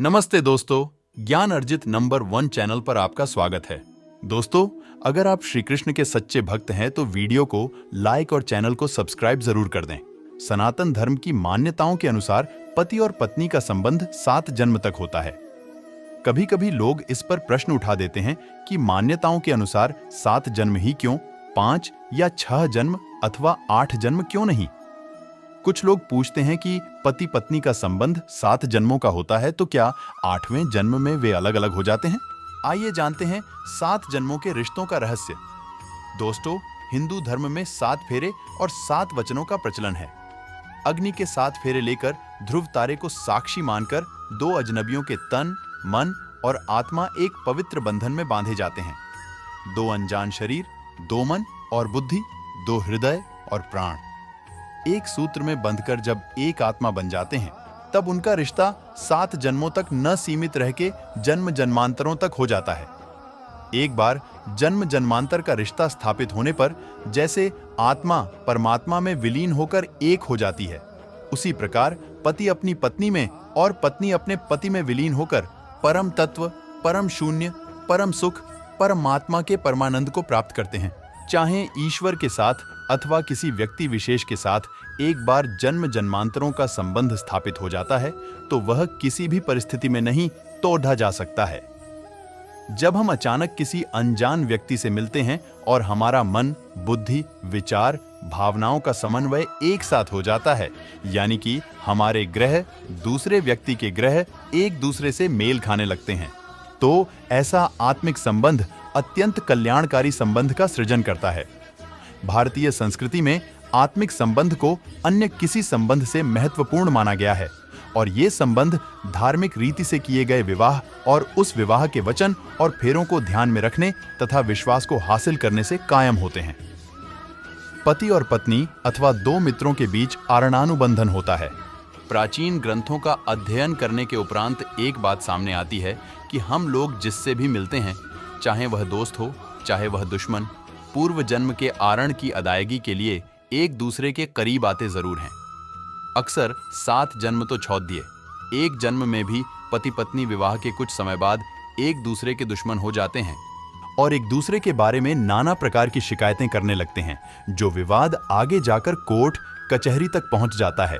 नमस्ते दोस्तों, ज्ञान अर्जित नंबर 1 चैनल पर आपका स्वागत है। दोस्तों, अगर आप श्री कृष्ण के सच्चे भक्त हैं तो वीडियो को लाइक और चैनल को सब्सक्राइब जरूर कर दें। सनातन धर्म की मान्यताओं के अनुसार पति और पत्नी का संबंध 7 जन्म तक होता है। कभी कभी लोग इस पर प्रश्न उठा देते हैं कि मान्यताओं के अनुसार 7 जन्म ही क्यों, 5 या 6 जन्म अथवा 8 जन्म क्यों नहीं। कुछ लोग पूछते हैं कि पति पत्नी का संबंध 7 जन्मों का होता है तो क्या 8वें जन्म में वे अलग अलग हो जाते हैं। आइए जानते हैं 7 जन्मों के रिश्तों का रहस्य। दोस्तों, हिंदू धर्म में 7 फेरे और 7 वचनों का प्रचलन है। अग्नि के 7 फेरे लेकर ध्रुव तारे को साक्षी मानकर 2 अजनबियों के तन, मन और आत्मा एक पवित्र बंधन में बांधे जाते हैं। 2 अनजान शरीर, 2 मन और बुद्धि, 2 हृदय और प्राण एक सूत्र में बंधकर जब एक आत्मा बन जाते हैं, तब उनका रिश्ता 7 जन्मों तक न सीमित रह के जन्म जन्मांतरों तक हो जाता है। एक बार जन्म जन्मांतर का रिश्ता स्थापित होने पर जैसे आत्मा परमात्मा में विलीन होकर एक हो जाती है, उसी प्रकार पति अपनी पत्नी में और पत्नी अपने पति में विलीन होकर परम तत्व, परम शून्य, परम सुख, परमात्मा के परमानंद को प्राप्त करते हैं। चाहे ईश्वर के साथ अथवा किसी व्यक्ति विशेष के साथ एक बार जन्म जन्मांतरों का संबंध स्थापित हो जाता है तो वह किसी भी परिस्थिति में नहीं तोड़ा जा सकता है। जब हम अचानक किसी अनजान व्यक्ति से मिलते हैं और हमारा मन, बुद्धि, विचार, भावनाओं का समन्वय एक साथ हो जाता है, यानी कि हमारे ग्रह दूसरे व्यक्ति के ग्रह एक दूसरे से मेल खाने लगते हैं, तो ऐसा आत्मिक संबंध अत्यंत कल्याणकारी संबंध का सृजन करता है। भारतीय संस्कृति में आत्मिक संबंध को अन्य किसी संबंध से महत्वपूर्ण माना गया है और ये संबंध धार्मिक रीति से किए गए विवाह और उस विवाह के वचन और फेरों को ध्यान में रखने तथा विश्वास को हासिल करने से कायम होते हैं। पति और पत्नी अथवा 2 मित्रों के बीच आरणानुबंधन होता है। प्राचीन ग्रंथों का अध्ययन करने के उपरांत एक बात सामने आती है कि हम लोग जिससे भी मिलते हैं, चाहे वह दोस्त हो चाहे वह दुश्मन, पूर्व जन्म के आरण की अदायगी के लिए एक दूसरे के करीब आते जरूर हैं। अक्सर 7 जन्म तो छोड़ दिए, एक जन्म में भी पति पत्नी विवाह के कुछ समय बाद एक दूसरे के दुश्मन हो जाते हैं और एक दूसरे के बारे में नाना प्रकार की शिकायतें करने लगते हैं, जो विवाद आगे जाकर कोर्ट कचहरी तक पहुंच जाता है।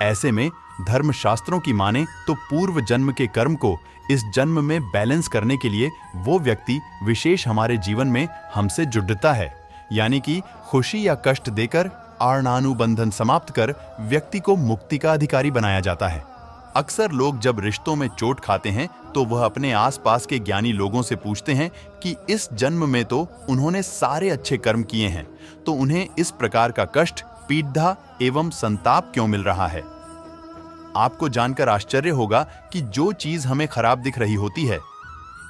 ऐसे में धर्मशास्त्रों की माने तो पूर्व जन्म के कर्म को इस जन्म में बैलेंस करने के लिए वो व्यक्ति विशेष हमारे जीवन में हमसे जुड़ता है, यानी कि खुशी या कष्ट देकर आरणानुबंधन समाप्त कर व्यक्ति को मुक्ति का अधिकारी बनाया जाता है। अक्सर लोग जब रिश्तों में चोट खाते हैं तो वह अपने आसपास के ज्ञानी लोगों से पूछते हैं कि इस जन्म में तो उन्होंने सारे अच्छे कर्म किए हैं, तो उन्हें इस प्रकार का कष्ट, पीड़ा एवं संताप क्यों मिल रहा है। आपको जानकर आश्चर्य होगा कि जो चीज हमें खराब दिख रही होती है